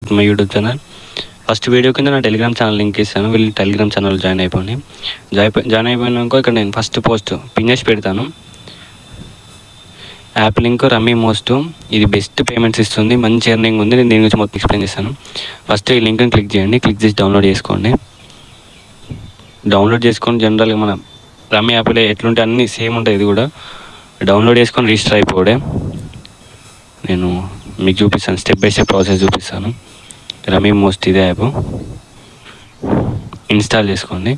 To my YouTube channel. First video కింద నా Telegram channel link ఇస్తాను, వీళ్ళు టెలిగ్రామ్ ఛానల్ జాయిన్ అయిపోండి. జాయిన్ అయిపోయినాక ఇక్కడ నేను ఫస్ట్ పోస్ట్ పిన్ చేసి పెడతాను. యాప్ లింక్ రమ్మీ మోస్ట్, ఇది బెస్ట్ పేమెంట్స్ ఇస్తుంది, మంచి ఎర్నింగ్ ఉంది. నేను దీని గురించి మొత్తం ఎక్స్ప్లెయిన్ చేస్తాను. ఫస్ట్ ఈ లింక్ని క్లిక్ చేయండి, క్లిక్ చేసి డౌన్లోడ్ చేసుకోండి. డౌన్లోడ్ చేసుకొని జనరల్గా మన రమ్మీ యాప్లో ఎట్లుంటే అన్నీ సేమ్ ఉంటాయి, ఇది కూడా డౌన్లోడ్ చేసుకొని రిజిస్టర్ అయిపోవడే. నేను మీకు చూపిస్తాను, స్టెప్ బై స్టెప్ ప్రాసెస్ చూపిస్తాను. రమ్మీ మోస్ట్ ఇదే యాప్, ఇన్స్టాల్ చేసుకోండి.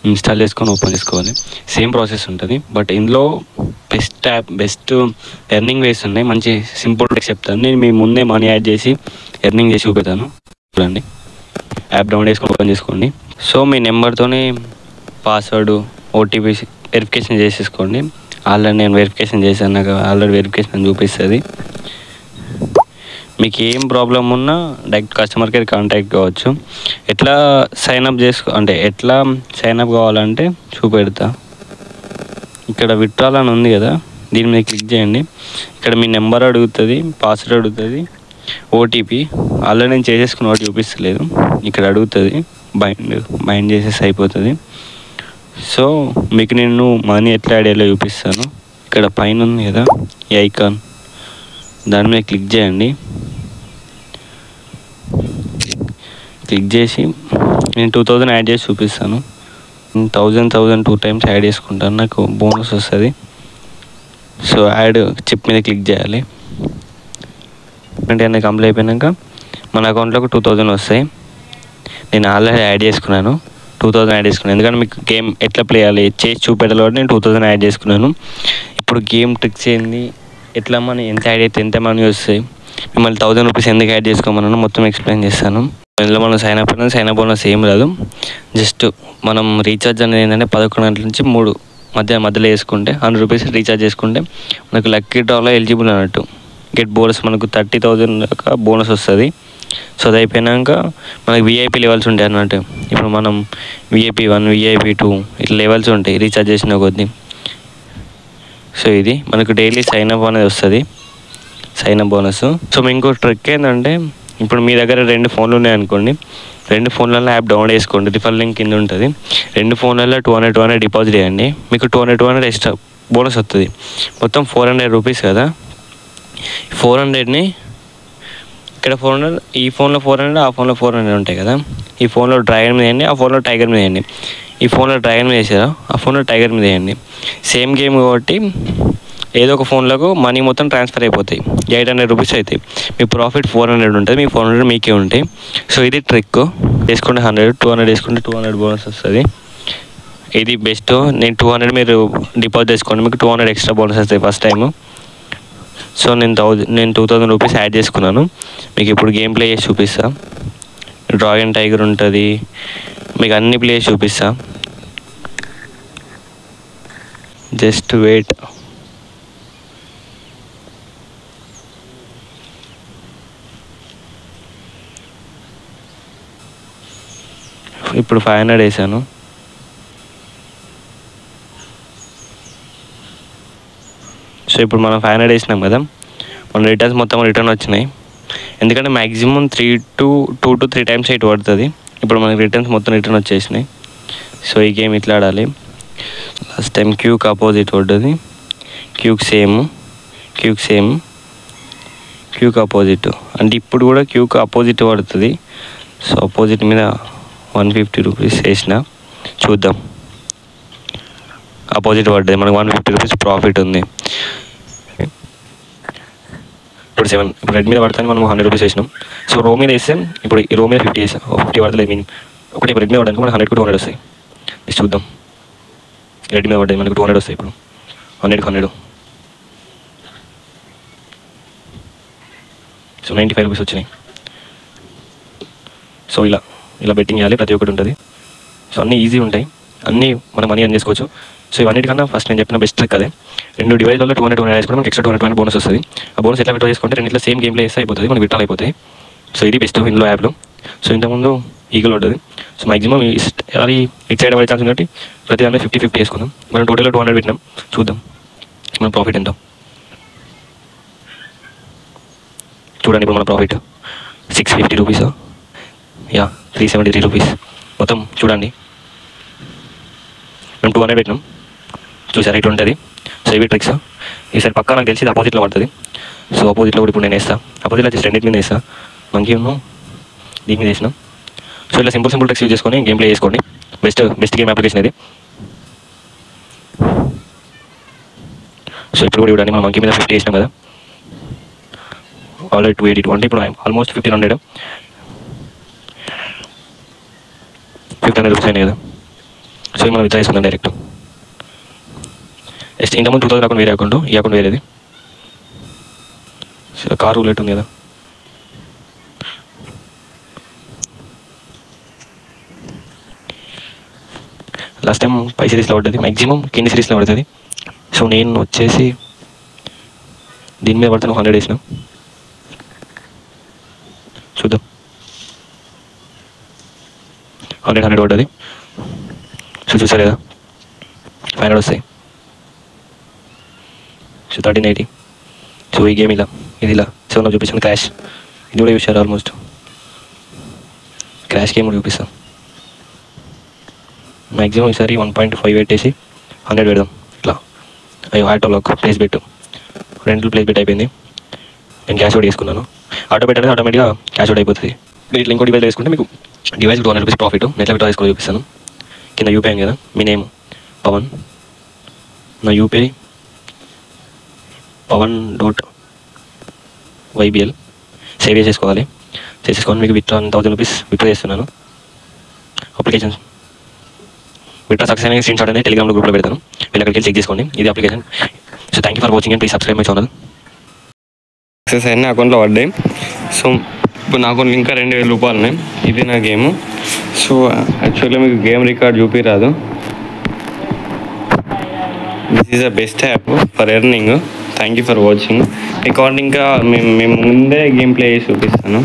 ఇన్స్టాల్ చేసుకొని ఓపెన్ చేసుకోవాలి. సేమ్ ప్రాసెస్ ఉంటుంది, బట్ ఇందులో బెస్ట్ యాప్, బెస్ట్ ఎర్నింగ్ వేస్ ఉన్నాయి. మంచి సింపుల్ ట్రిక్స్ చెప్తాను. నేను మీ ముందే మనీ యాడ్ చేసి ఎర్నింగ్ చేసి చూపెడతాను. చూడండి, యాప్ డౌన్లోడ్ చేసుకొని ఓపెన్ చేసుకోండి. సో మీ నెంబర్తోనే పాస్వర్డ్, ఓటీపీ వెరిఫికేషన్ చేసేసుకోండి. ఆల్రెడీ నేను వెరిఫికేషన్ చేశాను, నాకు ఆల్రెడీ వెరిఫికేషన్ చూపిస్తుంది. మీకు ఏం ప్రాబ్లం ఉన్నా డైరెక్ట్ కస్టమర్ కేర్ కాంటాక్ట్ కావచ్చు. ఎట్లా సైన్అప్ ఎట్లా సైన్అప్ కావాలంటే చూపెడతా. ఇక్కడ విత్డ్రాల్ అని ఉంది కదా, దీని మీద క్లిక్ చేయండి. ఇక్కడ మీ నెంబర్ అడుగుతుంది, పాస్వర్డ్ అడుగుతుంది, ఓటీపీ ఆల్రెడీ నేను చేసేసుకున్న వాటి చూపిస్తలేదు. ఇక్కడ అడుగుతుంది, బైండ్ చేసేసి అయిపోతుంది. సో మీకు నేను మనీ ఎట్లా యాడ్ చేయాలో చూపిస్తాను. ఇక్కడ పైన ఉంది కదా ఈ ఐకాన్, దాని మీద క్లిక్ చేయండి. క్లిక్ చేసి నేను 2000 యాడ్ చేసి చూపిస్తాను. 1000 2 టైమ్స్ యాడ్ చేసుకుంటాను, నాకు బోనస్ వస్తుంది. సో యాడ్ చిప్ మీద క్లిక్ చేయాలి. అంటే అన్నీ కంప్లీట్ అయిపోయాక మన అకౌంట్లోకి 2000 వస్తాయి. నేను ఆల్రెడీ యాడ్ చేసుకున్నాను, 2000 యాడ్ చేసుకున్నాను. ఎందుకంటే మీకు గేమ్ ఎట్లా ప్లే చేయాలి చేసి చూపెట్టాలి కాబట్టి నేను 2000 యాడ్ చేసుకున్నాను. ఇప్పుడు గేమ్ ట్రిక్స్ ఏంది, ఎట్లా మనీ ఎంత యాడ్ అయితే ఎంత మనీ వస్తాయి, మిమ్మల్ని 1000 రూపీస్ ఎందుకు యాడ్ చేసుకోమన్నాను మొత్తం ఎక్స్ప్లెయిన్ చేస్తాను. ఇందులో మనం సైన్అప్ బోనస్ ఏం రాదు. జస్ట్ మనం రీఛార్జ్ అనేది ఏంటంటే 11 గంటల నుంచి 3 మధ్యలో వేసుకుంటే 100 రూపీస్ రీఛార్జ్ చేసుకుంటే మనకు లక్కీ డ్రాలో ఎలిజిబుల్ అన్నట్టు. గెట్ బోనస్ మనకు 30,000 దాకా బోనస్ వస్తుంది. సో అది అయిపోయాక మనకి విఐపీ లెవెల్స్ ఉంటాయి అన్నట్టు. ఇప్పుడు మనం విఐపీ 1, విఐపీ 2 ఇట్లా లెవెల్స్ ఉంటాయి రీఛార్జ్ చేసిన కొద్దీ. సో ఇది మనకు డైలీ సైన్అప్ అనేది వస్తుంది, సైన్అప్ బోనస్. సో ఇంకో ట్రిక్ ఏంటంటే, ఇప్పుడు మీ దగ్గర 2 ఫోన్లు ఉన్నాయనుకోండి, 2 ఫోన్లలో యాప్ డౌన్లోడ్ చేసుకోండి, రిఫర్ లింక్ కింద ఉంటుంది. 2 ఫోన్లలో 200 డిపాజిట్ చేయండి, మీకు 200 ఎక్స్ట్రా బోనస్ వస్తుంది. మొత్తం 400 రూపీస్ కదా. 400ని ఇక్కడ 400, ఈ ఫోన్లో 400, ఆ ఫోన్లో 400 ఉంటాయి కదా. ఈ ఫోన్లో డ్రాగన్ మీద వేయండి, ఆ ఫోన్లో టైగర్ మీద వేయండి. ఈ ఫోన్లో డ్రాగన్ మీద వేసారా, ఆ ఫోన్లో టైగర్ మీద వేయండి. సేమ్ గేమ్ కాబట్టి ఏదో ఒక ఫోన్లకు మనీ మొత్తం ట్రాన్స్ఫర్ అయిపోతాయి. 800 రూపీస్ అవుతాయి. మీ ప్రాఫిట్ 400 ఉంటుంది, మీ 400 మీకే ఉంటాయి. సో ఇది ట్రిక్. వేసుకుంటే 100, 200 వేసుకుంటే 200 బోనస్ వస్తుంది. ఇది బెస్ట్. నేను 200 మీరు డిపాజిట్ చేసుకోండి, మీకు 200 ఎక్స్ట్రా బోనస్ వస్తాయి ఫస్ట్ టైము. సో నేను 2000 రూపీస్ యాడ్ చేసుకున్నాను. మీకు ఇప్పుడు గేమ్ ప్లే చేసి చూపిస్తా. డ్రాగన్ టైగర్ ఉంటుంది, మీకు అన్ని ప్లే చేసి చూపిస్తా. Just wait. ఇప్పుడు 500 వేసాను. సో ఇప్పుడు మనం 500 వేసినాం కదా, మన రిటర్న్స్ మొత్తం రిటర్న్ వచ్చినాయి. ఎందుకంటే మ్యాక్సిమం 2 to 3 టైమ్స్ ఇటు పడుతుంది. ఇప్పుడు మనకి రిటర్న్స్ మొత్తం రిటర్న్ వచ్చేసినాయి. సో ఈ గేమ్ ఇట్లా ఆడాలి. లాస్ట్ టైం క్యూక్ ఆపోజిట్ పడ్డది, క్యూక్ ఆపోజిట్ అంటే ఇప్పుడు కూడా క్యూక్ ఆపోజిట్ పడుతుంది. సో ఆపోజిట్ మీద 150 రూపీస్ వేసిన చూద్దాం. ఆపోజిట్ పడ్డది, మనకు 150 రూపీస్ ప్రాఫిట్ ఉంది. ఇప్పుడు 7 రెడ్ మీద పడుతుంది, మనం 100 రూపీస్ వేసినాం. సో రో మీద వేస్తే ఇప్పుడు ఈ రో మీద 50 వేసాం, 50 పడతలేదు. మీన్ ఒకటి రెడ్ మీద పడడానికి మనకు 100 to 200 వస్తాయి. చూద్దాం. రెడ్ మీద పడ్డది, మనకు 200 వస్తాయి. ఇప్పుడు 100 to 100, సో 95 రూపీస్ వచ్చినాయి. సో ఇలా బెట్టింగ్ చేయాలి, ప్రతి ఒక్కటి ఉంటుంది. సో అన్నీ ఈజీ ఉంటాయి, అన్నీ మనం మనీ ఎర్న్ చేసుకోవచ్చు. సో ఇవన్నిటికన్నా ఫస్ట్ నేను చెప్పిన బెస్ట్ ట్రిక్ అదే. 2 డివైస్లలో 200 వేసుకుంటే మనకి ఎక్స్ట్రా 220 బోనస్ వస్తుంది. ఆ బోనస్ ఎట్లా విత్డ్రా చేసుకుంటే 2 సేమ్ గేమ్ ప్లే చేస్తే అయిపోతుంది, మనకి విత్డ్రాల్ అయిపోతాయి. సో ఇది బెస్ట్ ఇందులో యాప్లో. సో ఇంతకుముందు ఈగల్ ఉంటుంది. సో మ్యాక్సిమం అది ఇట్ సైడ్ పడే ఛాన్స్ ఉంది కాబట్టి ప్రతి దాంట్లో 50-50 వేసుకుందాం. మనం టోటల్గా 200 పెట్టినాం, చూద్దాం మన ప్రాఫిట్ ఎంత. చూడండి ఇప్పుడు మన ప్రాఫిట్ 650 రూపీస్, యా 373 రూపీస్ మొత్తం. చూడండి మేము 200 పెట్టినాం, చూసారా ఇట్లా ఉంటుంది. సో ఇవి ట్రిక్స్. ఈసారి పక్కా నాకు తెలిసి ఇది అపోజిట్లో పడుతుంది. సో అపోజిట్లో కూడా ఇప్పుడు నేను వేస్తాను. అపోజిట్లో వచ్చేసి రెండింటి మీద వేస్తాను, మంకీ దీని మీద వేసినాం. సో ఇలా సింపుల్ ట్రిక్స్ యూజ్ చేసుకొని గేమ్ ప్లే చేసుకోండి. బెస్ట్ గేమ్ అప్లికేషన్ ఇది. సో ఇప్పుడు కూడా చూడండి మనం మంకీ మీద 50 వేసినాం కదా, ఆల్రెడీ 282 అంటే ఇప్పుడు ఆల్మోస్ట్ 1500 రూపీస్ అయినాయి కదా. సో మనం విత్డ్రా చేసుకుందాం డైరెక్ట్. ఇంతకుముందు 2000 అకౌంట్ వేరే అకౌంట్, ఈ అకౌంట్ వేరేది. సో కార్ రూలెట్ ఉంది కదా, లాస్ట్ టైం పై సిరీస్లో పడుతుంది, మ్యాక్సిమం కింది సిరీస్లో పడుతుంది. సో నేను వచ్చేసి దీని మీద పడతాను 100 వేసిన, చూద్దాం. 100 పడ్డది. సో చూసారు కదా 500 వస్తాయి. సో 1380. సో ఈ గేమ్ ఇలా, ఇది ఇలా 7 చూపిస్తాను. క్రాష్ ఇది కూడా చూసారు, ఆల్మోస్ట్ క్రాష్ గేమ్ కూడా చూపిస్తాం. మ్యాక్సిమం ఈసారి 1.5 పెట్టేసి 100 పెడదాం. ఇట్లా అయ్యో ఆటో లాక్ ప్లేస్ పెట్టు, రెంట్లు ప్లేస్ బెట్ అయిపోయింది. నేను క్యాష్ అవుట్ చేసుకున్నాను. ఆటో బెట్ అనేది ఆటోమేటిక్గా క్యాష్ అవుట్ అయిపోతుంది. ఇట్లా ఇంకో డివైస్ వేసుకుంటే మీకు డివైస్ 200 రూపీస్ ప్రాఫిట్. నెట్లో విత్డ్రా చేసుకొని చూపిస్తాను. కింద యూపీఐ కదా, మీ నేమ్ పవన్, నా యూపీఐ pawan.ybl సేవ్ చేసేసుకోవాలి. చేసేసుకొని మీకు విత్డ్రా 1000 రూపీస్ విత్డ్రా చేస్తున్నాను. అప్లికేషన్ విత్డ్రా సక్సెస్ అనేది స్క్రీన్ షాట్ అనేది టెలిగ్రామ్లో గ్రూప్లో పెడతాను, వీళ్ళు అక్కడికి చెక్ చేసుకోండి. ఇది application. So thank you for watching and please subscribe my channel. Success అయిన అకౌంట్లో పడ్డాయి. సో ఇప్పుడు నా అకౌంట్లో ఇంకా 2000 రూపాయలు ఉన్నాయి. ఇది నా గేమ్. సో యాక్చువల్లీ మీకు గేమ్ రికార్డ్ చూపిరాదు. This is the best app for earning. Thank you for watching. Record ఇంకా మేము ముందే గేమ్ ప్లే చేసి చూపిస్తాను.